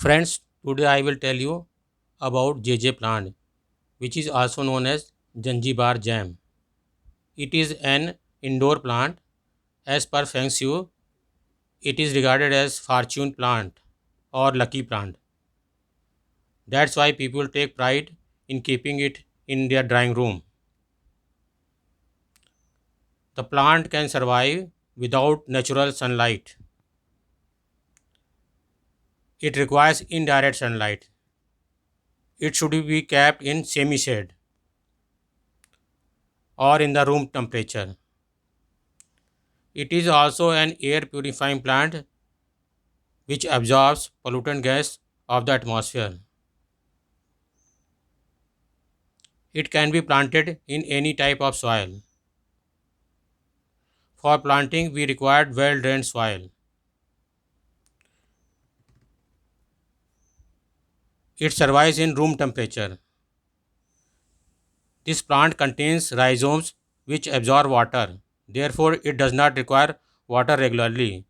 Friends, today I will tell you about JJ plant, which is also known as Zanzibar jam. It is an indoor plant. As per Feng Shui, it is regarded as fortune plant or lucky plant. That's why people take pride in keeping it in their drawing room. The plant can survive without natural sunlight. It requires indirect sunlight. It should be kept in semi shade or in the room temperature. It is also an air purifying plant which absorbs pollutant gas of the atmosphere. It can be planted in any type of soil. For planting, we require well drained soil. It survives in room temperature. This plant contains rhizomes which absorb water. Therefore, it does not require water regularly.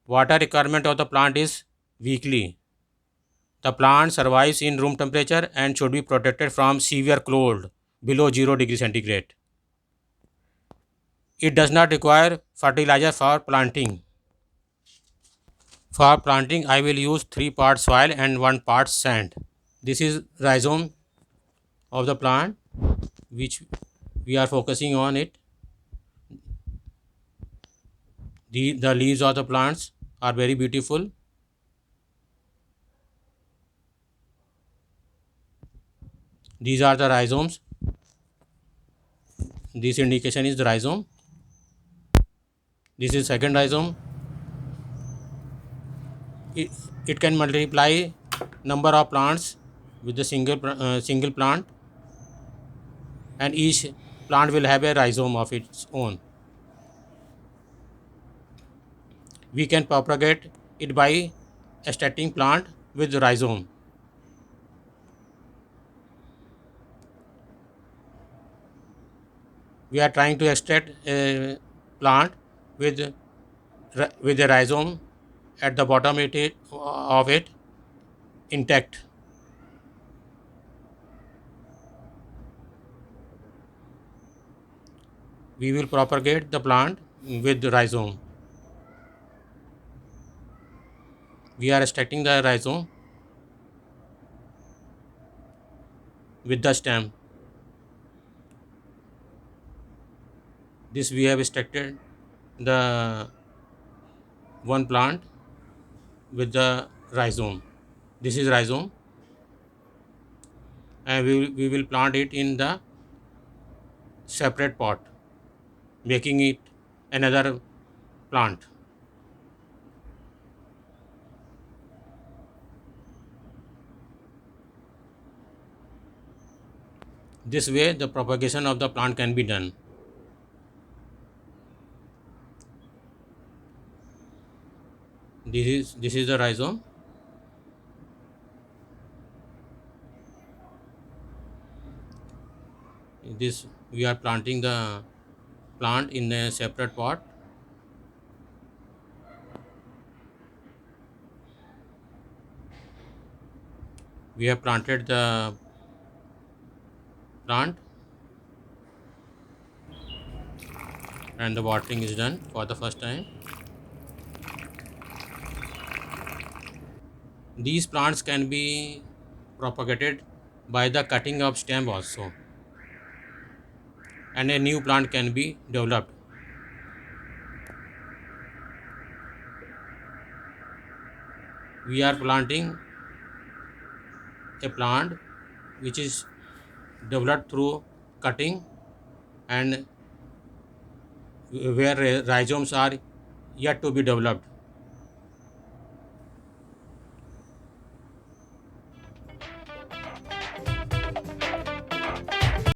Water requirement of the plant is weekly. The plant survives in room temperature and should be protected from severe cold below 0 degree centigrade. It does not require fertilizer for planting. For planting, I will use 3 parts soil and 1 part sand. This is rhizome of the plant which we are focusing on it. The leaves of the plants are very beautiful. These are the rhizomes. This indication is the rhizome. This is second rhizome. It, it can multiply number of plants with the single plant, and each plant will have a rhizome of its own. We can propagate it by extracting plant with rhizome. We are trying to extract a plant with with a rhizome at the bottom of it intact. We will propagate the plant with the rhizome. We are extracting the rhizome with the stem. This we have extracted the one plant with the rhizome. This is rhizome, and we will plant it in the separate pot, making it another plant. This way the propagation of the plant can be done. This is the rhizome. This we are planting the plant in a separate pot. We have planted the plant and the watering is done for the first time. These plants can be propagated by the cutting of stem also, and a new plant can be developed. We are planting a plant which is developed through cutting, and where rhizomes are yet to be developed.